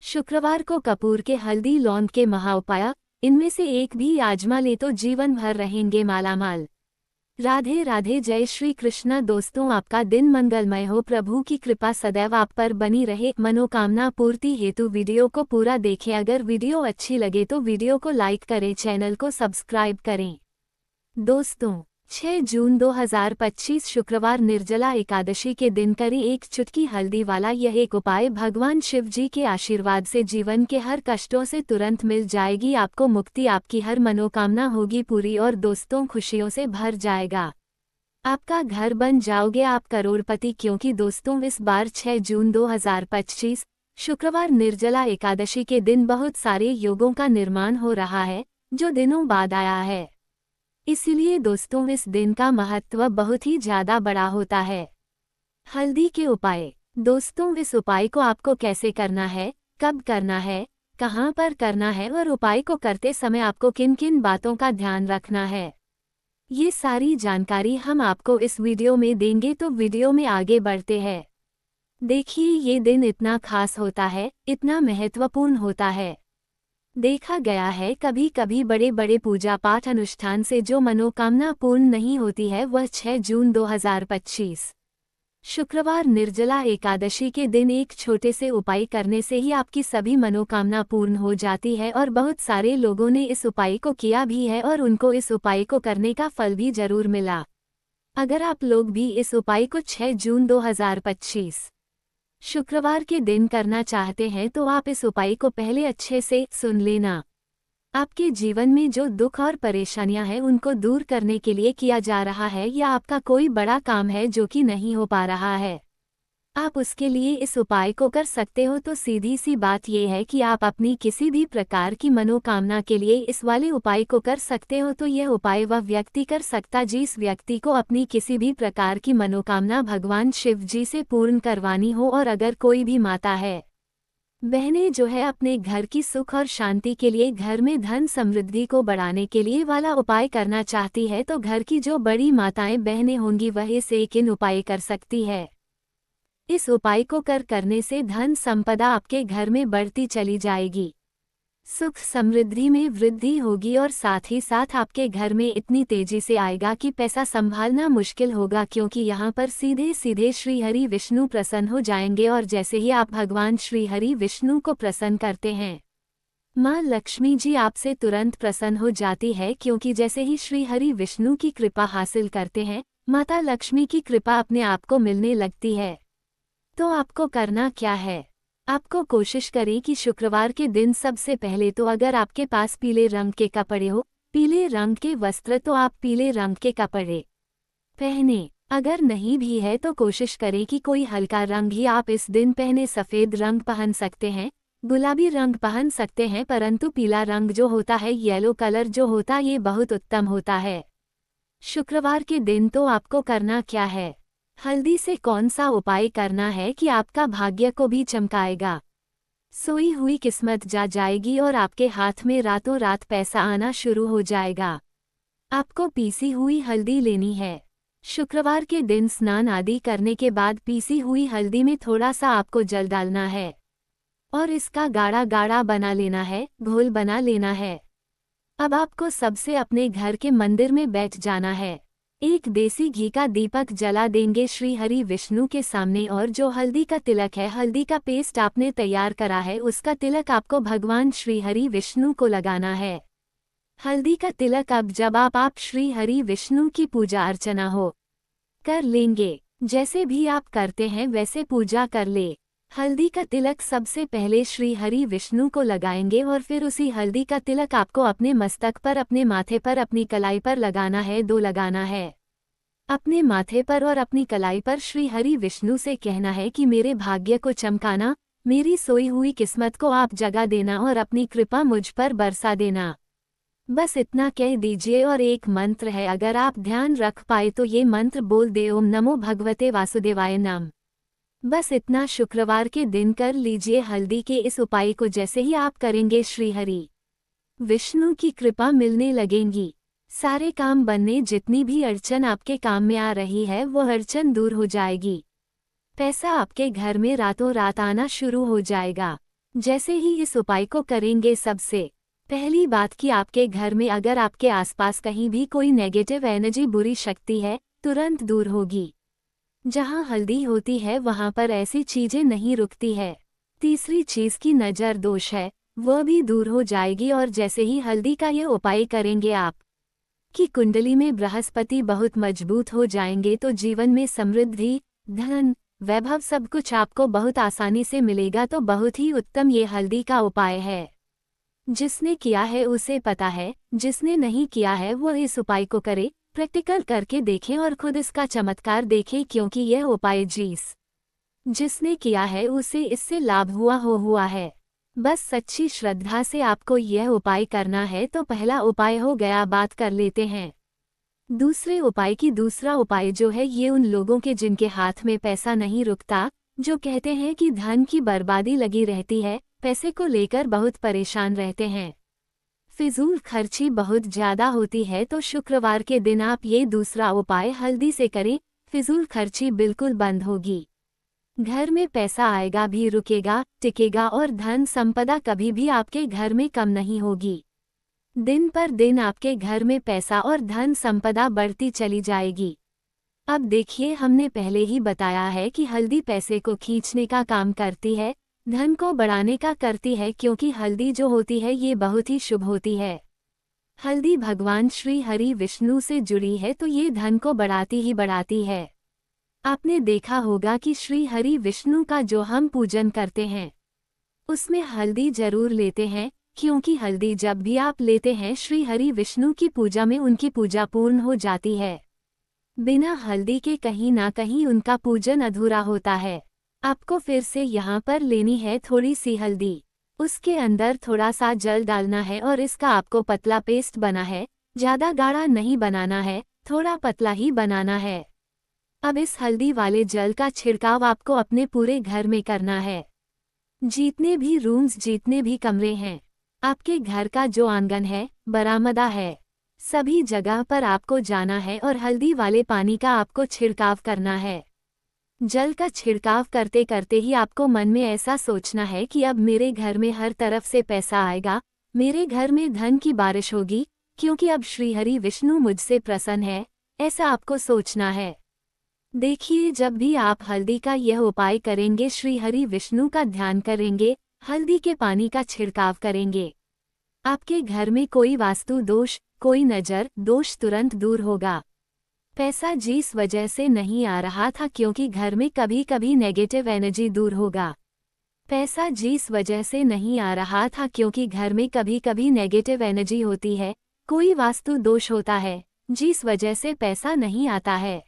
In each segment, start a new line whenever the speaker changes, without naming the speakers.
शुक्रवार को कपूर के हल्दी लौंग के महाउपाय, इनमें से एक भी आजमा ले तो जीवन भर रहेंगे मालामाल। राधे राधे, जय श्री कृष्णा। दोस्तों, आपका दिन मंगलमय हो। प्रभु की कृपा सदैव आप पर बनी रहे। मनोकामना पूर्ति हेतु वीडियो को पूरा देखें। अगर वीडियो अच्छी लगे तो वीडियो को लाइक करें, चैनल को सब्सक्राइब करें। दोस्तों, 6 जून 2025 शुक्रवार निर्जला एकादशी के दिन करें एक चुटकी हल्दी वाला यह एक उपाय। भगवान शिव जी के आशीर्वाद से जीवन के हर कष्टों से तुरंत मिल जाएगी आपको मुक्ति। आपकी हर मनोकामना होगी पूरी और दोस्तों, खुशियों से भर जाएगा। आपका घर बन जाओगे आप करोड़पति। क्योंकि दोस्तों, इस बार 6 जून 2025 शुक्रवार निर्जला एकादशी के दिन बहुत सारे योगों का निर्माण हो रहा है, जो दिनों बाद आया है। इसलिए दोस्तों, इस दिन का महत्व बहुत ही ज्यादा बड़ा होता है। हल्दी के उपाय। दोस्तों, इस उपाय को आपको कैसे करना है, कब करना है, कहाँ पर करना है और उपाय को करते समय आपको किन किन बातों का ध्यान रखना है, ये सारी जानकारी हम आपको इस वीडियो में देंगे। तो वीडियो में आगे बढ़ते हैं। देखिए, ये दिन इतना खास होता है, इतना महत्वपूर्ण होता है। देखा गया है कभी कभी बड़े बड़े पूजा पाठ अनुष्ठान से जो मनोकामना पूर्ण नहीं होती है, वह 6 जून 2025 शुक्रवार निर्जला एकादशी के दिन एक छोटे से उपाय करने से ही आपकी सभी मनोकामना पूर्ण हो जाती है। और बहुत सारे लोगों ने इस उपाय को किया भी है और उनको इस उपाय को करने का फल भी जरूर मिला। अगर आप लोग भी इस उपाय को 6 जून 2025 शुक्रवार के दिन करना चाहते हैं तो आप इस उपाय को पहले अच्छे से सुन लेना। आपके जीवन में जो दुख और परेशानियां हैं उनको दूर करने के लिए किया जा रहा है, या आपका कोई बड़ा काम है जो कि नहीं हो पा रहा है, आप उसके लिए इस उपाय को कर सकते हो। तो सीधी सी बात यह है कि आप अपनी किसी भी प्रकार की मनोकामना के लिए इस वाले उपाय को कर सकते हो। तो यह उपाय वह व्यक्ति कर सकता जिस व्यक्ति को अपनी किसी भी प्रकार की मनोकामना भगवान शिव जी से पूर्ण करवानी हो। और अगर कोई भी माता है, बहनें जो है अपने घर की सुख और शांति के लिए, घर में धन समृद्धि को बढ़ाने के लिए वाला उपाय करना चाहती है, तो घर की जो बड़ी माताएं बहनें होंगी वह इस एक इन उपाय कर सकती है। इस उपाय को करने से धन संपदा आपके घर में बढ़ती चली जाएगी, सुख समृद्धि में वृद्धि होगी और साथ ही साथ आपके घर में इतनी तेजी से आएगा कि पैसा संभालना मुश्किल होगा। क्योंकि यहाँ पर सीधे सीधे श्री हरि विष्णु प्रसन्न हो जाएंगे और जैसे ही आप भगवान श्री हरि विष्णु को प्रसन्न करते हैं, माँ लक्ष्मी जी आपसे तुरंत प्रसन्न हो जाती है। क्योंकि जैसे ही श्री हरि विष्णु की कृपा हासिल करते हैं, माता लक्ष्मी की कृपा अपने आप को मिलने लगती है। तो आपको करना क्या है, आपको कोशिश करें कि शुक्रवार के दिन सबसे पहले तो अगर आपके पास पीले रंग के कपड़े हो, पीले रंग के वस्त्र, तो आप पीले रंग के कपड़े पहने। अगर नहीं भी है तो कोशिश करें कि कोई हल्का रंग ही आप इस दिन पहने। सफ़ेद रंग पहन सकते हैं, गुलाबी रंग पहन सकते हैं, परंतु पीला रंग जो होता है, येलो कलर जो होता है, ये बहुत उत्तम होता है शुक्रवार के दिन। तो आपको करना क्या है, हल्दी से कौन सा उपाय करना है कि आपका भाग्य को भी चमकाएगा, सोई हुई किस्मत जा जाएगी और आपके हाथ में रातों रात पैसा आना शुरू हो जाएगा। आपको पीसी हुई हल्दी लेनी है। शुक्रवार के दिन स्नान आदि करने के बाद पीसी हुई हल्दी में थोड़ा सा आपको जल डालना है और इसका गाढ़ा गाढ़ा बना लेना है, घोल बना लेना है। अब आपको सबसे अपने घर के मंदिर में बैठ जाना है, एक देसी घी का दीपक जला देंगे श्री हरि विष्णु के सामने और जो हल्दी का तिलक है, हल्दी का पेस्ट आपने तैयार करा है, उसका तिलक आपको भगवान श्री हरि विष्णु को लगाना है। हल्दी का तिलक अब जब आप श्री हरि विष्णु की पूजा अर्चना हो कर लेंगे, जैसे भी आप करते हैं वैसे पूजा कर ले। हल्दी का तिलक सबसे पहले श्री हरि विष्णु को लगाएंगे और फिर उसी हल्दी का तिलक आपको अपने मस्तक पर, अपने माथे पर, अपनी कलाई पर लगाना है। 2 लगाना है अपने माथे पर और अपनी कलाई पर। श्री हरि विष्णु से कहना है कि मेरे भाग्य को चमकाना, मेरी सोई हुई किस्मत को आप जगा देना और अपनी कृपा मुझ पर बरसा देना। बस इतना कह दीजिए। और एक मंत्र है, अगर आप ध्यान रख पाए तो ये मंत्र बोल दे, ओम नमो भगवते वासुदेवाय नमः। बस इतना शुक्रवार के दिन कर लीजिए हल्दी के इस उपाय को। जैसे ही आप करेंगे, श्री हरि विष्णु की कृपा मिलने लगेंगी, सारे काम बनने, जितनी भी अड़चन आपके काम में आ रही है वो अड़चन दूर हो जाएगी, पैसा आपके घर में रातों रात आना शुरू हो जाएगा। जैसे ही इस उपाय को करेंगे, सबसे पहली बात कि आपके घर में अगर आपके आसपास कहीं भी कोई नेगेटिव एनर्जी, बुरी शक्ति है, तुरंत दूर होगी। जहाँ हल्दी होती है वहाँ पर ऐसी चीजें नहीं रुकती है। तीसरी चीज की नजर दोष है, वह भी दूर हो जाएगी। और जैसे ही हल्दी का ये उपाय करेंगे, आप की कुंडली में बृहस्पति बहुत मजबूत हो जाएंगे, तो जीवन में समृद्धि, धन, वैभव सब कुछ आपको बहुत आसानी से मिलेगा। तो बहुत ही उत्तम ये हल्दी का उपाय है। जिसने किया है उसे पता है, जिसने नहीं किया है वो इस उपाय को करे, प्रैक्टिकल करके देखें और खुद इसका चमत्कार देखें, क्योंकि यह उपाय जिसने किया है उसे इससे लाभ हुआ है। बस सच्ची श्रद्धा से आपको यह उपाय करना है। तो पहला उपाय हो गया, बात कर लेते हैं दूसरे उपाय की। दूसरा उपाय जो है ये उन लोगों के जिनके हाथ में पैसा नहीं रुकता, जो कहते हैं कि धन की बर्बादी लगी रहती है, पैसे को लेकर बहुत परेशान रहते हैं, फिजूल खर्ची बहुत ज्यादा होती है। तो शुक्रवार के दिन आप ये दूसरा उपाय हल्दी से करें, फिजूल खर्ची बिल्कुल बंद होगी। घर में पैसा आएगा भी, रुकेगा, टिकेगा और धन संपदा कभी भी आपके घर में कम नहीं होगी। दिन पर दिन आपके घर में पैसा और धन संपदा बढ़ती चली जाएगी। अब देखिए, हमने पहले ही बताया है कि हल्दी पैसे को खींचने का काम करती है, धन को बढ़ाने का करती है, क्योंकि हल्दी जो होती है ये बहुत ही शुभ होती है। हल्दी भगवान श्री हरि विष्णु से जुड़ी है, तो ये धन को बढ़ाती ही बढ़ाती है। आपने देखा होगा कि श्री हरि विष्णु का जो हम पूजन करते हैं उसमें हल्दी जरूर लेते हैं, क्योंकि हल्दी जब भी आप लेते हैं श्री हरि विष्णु की पूजा में उनकी पूजा पूर्ण हो जाती है। बिना हल्दी के कहीं ना कहीं उनका पूजन अधूरा होता है। आपको फिर से यहाँ पर लेनी है थोड़ी सी हल्दी, उसके अंदर थोड़ा सा जल डालना है और इसका आपको पतला पेस्ट बना है, ज्यादा गाढ़ा नहीं बनाना है, थोड़ा पतला ही बनाना है। अब इस हल्दी वाले जल का छिड़काव आपको अपने पूरे घर में करना है। जितने भी रूम्स, जितने भी कमरे हैं, आपके घर का जो आंगन है, बरामदा है, सभी जगह पर आपको जाना है और हल्दी वाले पानी का आपको छिड़काव करना है। जल का छिड़काव करते करते ही आपको मन में ऐसा सोचना है कि अब मेरे घर में हर तरफ से पैसा आएगा, मेरे घर में धन की बारिश होगी, क्योंकि अब श्रीहरि विष्णु मुझसे प्रसन्न है, ऐसा आपको सोचना है। देखिए, जब भी आप हल्दी का यह उपाय करेंगे, श्रीहरि विष्णु का ध्यान करेंगे, हल्दी के पानी का छिड़काव करेंगे, आपके घर में कोई वास्तु दोष, कोई नजर दोष तुरंत दूर होगा। पैसा जिस वजह से नहीं आ रहा था, क्योंकि घर में कभी कभी नेगेटिव एनर्जी, दूर होगा। पैसा जिस वजह से नहीं आ रहा था, क्योंकि घर में कभी कभी नेगेटिव एनर्जी होती है, कोई वास्तु दोष होता है, जिस वजह से पैसा नहीं आता है।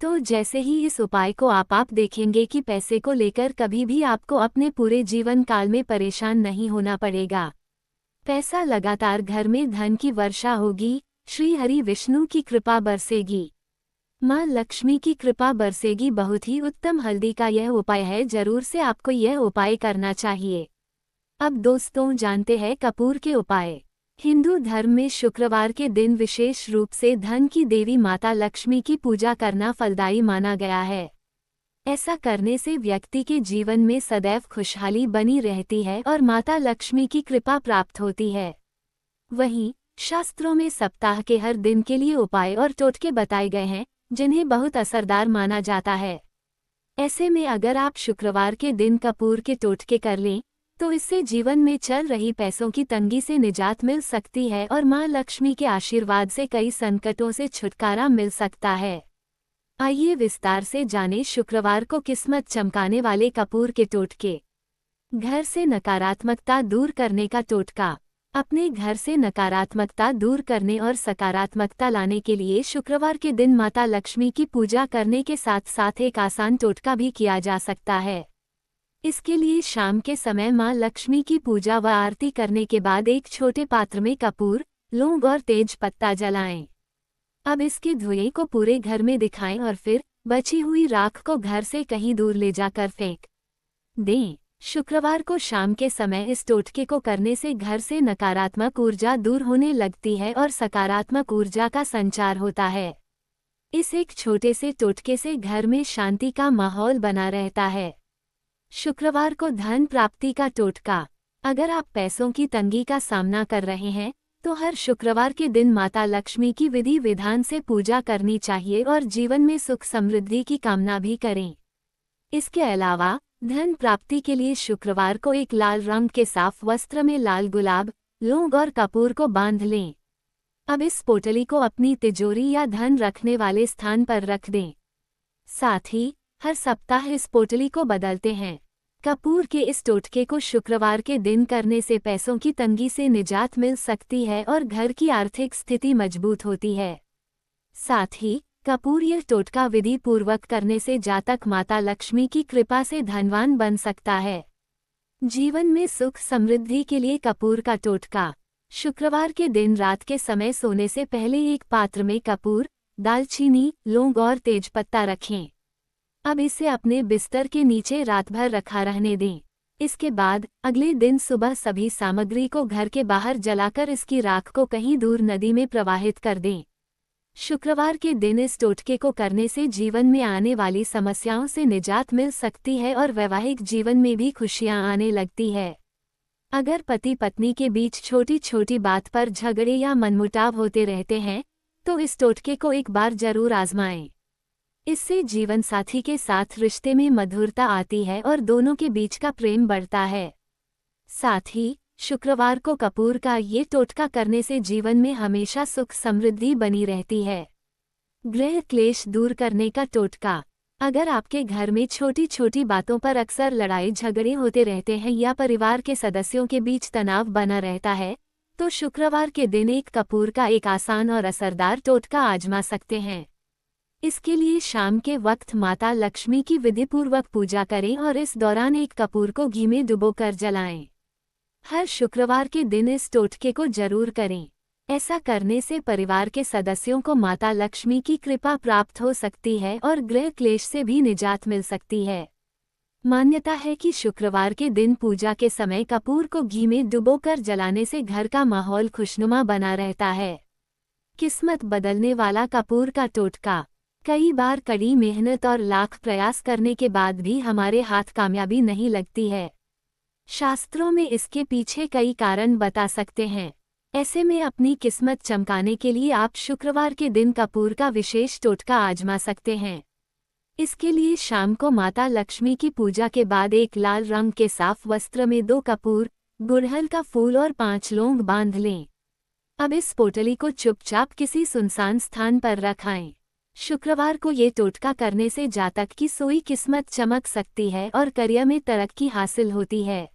तो जैसे ही इस उपाय को आप देखेंगे कि पैसे को लेकर कभी भी आपको अपने पूरे जीवन काल में परेशान नहीं होना पड़ेगा। पैसा लगातार घर में धन की वर्षा होगी, श्री हरि विष्णु की कृपा बरसेगी, माँ लक्ष्मी की कृपा बरसेगी। बहुत ही उत्तम हल्दी का यह उपाय है, जरूर से आपको यह उपाय करना चाहिए। अब दोस्तों, जानते हैं कपूर के उपाय। हिंदू धर्म में शुक्रवार के दिन विशेष रूप से धन की देवी माता लक्ष्मी की पूजा करना फलदायी माना गया है। ऐसा करने से व्यक्ति के जीवन में सदैव खुशहाली बनी रहती है और माता लक्ष्मी की कृपा प्राप्त होती है। वहीं शास्त्रों में सप्ताह के हर दिन के लिए उपाय और टोटके बताए गए हैं, जिन्हें बहुत असरदार माना जाता है। ऐसे में अगर आप शुक्रवार के दिन कपूर के टोटके कर लें, तो इससे जीवन में चल रही पैसों की तंगी से निजात मिल सकती है और मां लक्ष्मी के आशीर्वाद से कई संकटों से छुटकारा मिल सकता है। आइए विस्तार से जानें शुक्रवार को किस्मत चमकाने वाले कपूर के टोटके। घर से नकारात्मकता दूर करने का टोटका। अपने घर से नकारात्मकता दूर करने और सकारात्मकता लाने के लिए शुक्रवार के दिन माता लक्ष्मी की पूजा करने के साथ साथ एक आसान टोटका भी किया जा सकता है। इसके लिए शाम के समय मां लक्ष्मी की पूजा व आरती करने के बाद एक छोटे पात्र में कपूर, लौंग और तेज पत्ता जलाएं। अब इसके धुएं को पूरे घर में दिखाएं और फिर बची हुई राख को घर से कहीं दूर ले जाकर फेंक दें। शुक्रवार को शाम के समय इस टोटके को करने से घर से नकारात्मक ऊर्जा दूर होने लगती है और सकारात्मक ऊर्जा का संचार होता है। इस एक छोटे से टोटके से घर में शांति का माहौल बना रहता है। शुक्रवार को धन प्राप्ति का टोटका। अगर आप पैसों की तंगी का सामना कर रहे हैं तो हर शुक्रवार के दिन माता लक्ष्मी की विधि विधान से पूजा करनी चाहिए और जीवन में सुख समृद्धि की कामना भी करें। इसके अलावा धन प्राप्ति के लिए शुक्रवार को एक लाल रंग के साफ वस्त्र में लाल गुलाब, लौंग और कपूर को बांध लें। अब इस पोटली को अपनी तिजोरी या धन रखने वाले स्थान पर रख दें। साथ ही हर सप्ताह इस पोटली को बदलते हैं। कपूर के इस टोटके को शुक्रवार के दिन करने से पैसों की तंगी से निजात मिल सकती है और घर की आर्थिक स्थिति मजबूत होती है। साथ ही कपूर यह टोटका विधि पूर्वक करने से जातक माता लक्ष्मी की कृपा से धनवान बन सकता है। जीवन में सुख समृद्धि के लिए कपूर का टोटका। शुक्रवार के दिन रात के समय सोने से पहले एक पात्र में कपूर, दालचीनी, लौंग और तेजपत्ता रखें। अब इसे अपने बिस्तर के नीचे रात भर रखा रहने दें। इसके बाद अगले दिन सुबह सभी सामग्री को घर के बाहर जलाकर इसकी राख को कहीं दूर नदी में प्रवाहित कर दें। शुक्रवार के दिन इस टोटके को करने से जीवन में आने वाली समस्याओं से निजात मिल सकती है और वैवाहिक जीवन में भी खुशियां आने लगती है। अगर पति पत्नी के बीच छोटी छोटी बात पर झगड़े या मनमुटाव होते रहते हैं तो इस टोटके को एक बार जरूर आजमाएं। इससे जीवन साथी के साथ रिश्ते में मधुरता आती है और दोनों के बीच का प्रेम बढ़ता है। साथ ही शुक्रवार को कपूर का ये टोटका करने से जीवन में हमेशा सुख समृद्धि बनी रहती है। गृह क्लेश दूर करने का टोटका। अगर आपके घर में छोटी छोटी बातों पर अक्सर लड़ाई झगड़े होते रहते हैं या परिवार के सदस्यों के बीच तनाव बना रहता है तो शुक्रवार के दिन एक कपूर का एक आसान और असरदार टोटका आजमा सकते हैं। इसके लिए शाम के वक्त माता लक्ष्मी की विधिपूर्वक पूजा करें और इस दौरान एक कपूर को घी में डुबोकर जलाएं। हर शुक्रवार के दिन इस टोटके को जरूर करें। ऐसा करने से परिवार के सदस्यों को माता लक्ष्मी की कृपा प्राप्त हो सकती है और गृह क्लेश से भी निजात मिल सकती है। मान्यता है कि शुक्रवार के दिन पूजा के समय कपूर को घी में डुबोकर जलाने से घर का माहौल खुशनुमा बना रहता है। किस्मत बदलने वाला कपूर का टोटका। कई बार कड़ी मेहनत और लाख प्रयास करने के बाद भी हमारे हाथ कामयाबी नहीं लगती है। शास्त्रों में इसके पीछे कई कारण बता सकते हैं। ऐसे में अपनी किस्मत चमकाने के लिए आप शुक्रवार के दिन कपूर का विशेष टोटका आजमा सकते हैं। इसके लिए शाम को माता लक्ष्मी की पूजा के बाद एक लाल रंग के साफ वस्त्र में 2 कपूर, गुड़हल का फूल और 5 लौंग बांध लें। अब इस पोटली को चुपचाप किसी सुनसान स्थान पर रखाएं। शुक्रवार को ये टोटका करने से जातक की सोई किस्मत चमक सकती है और करियर में तरक्की हासिल होती है।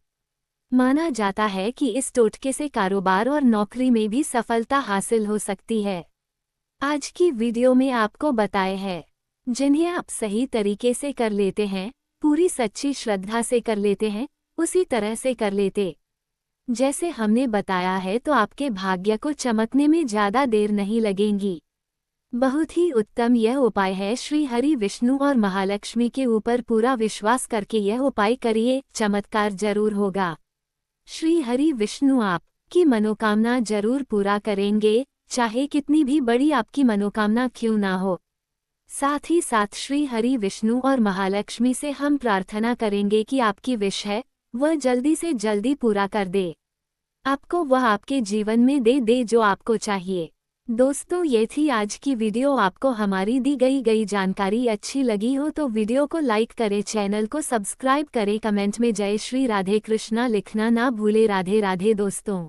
माना जाता है कि इस टोटके से कारोबार और नौकरी में भी सफलता हासिल हो सकती है। आज की वीडियो में आपको बताए हैं जिन्हें आप सही तरीके से कर लेते हैं, पूरी सच्ची श्रद्धा से कर लेते हैं, उसी तरह से कर लेते जैसे हमने बताया है तो आपके भाग्य को चमकने में ज़्यादा देर नहीं लगेगी। बहुत ही उत्तम यह उपाय है। श्री हरि विष्णु और महालक्ष्मी के ऊपर पूरा विश्वास करके यह उपाय करिए, चमत्कार जरूर होगा। श्री हरि विष्णु आपकी मनोकामना जरूर पूरा करेंगे, चाहे कितनी भी बड़ी आपकी मनोकामना क्यों ना हो। साथ ही साथ श्री हरि विष्णु और महालक्ष्मी से हम प्रार्थना करेंगे कि आपकी विश है वह जल्दी से जल्दी पूरा कर दे, आपको वह आपके जीवन में दे जो आपको चाहिए। दोस्तों, ये थी आज की वीडियो। आपको हमारी दी गई जानकारी अच्छी लगी हो तो वीडियो को लाइक करें, चैनल को सब्सक्राइब करें, कमेंट में जय श्री राधे कृष्णा लिखना ना भूले। राधे राधे दोस्तों।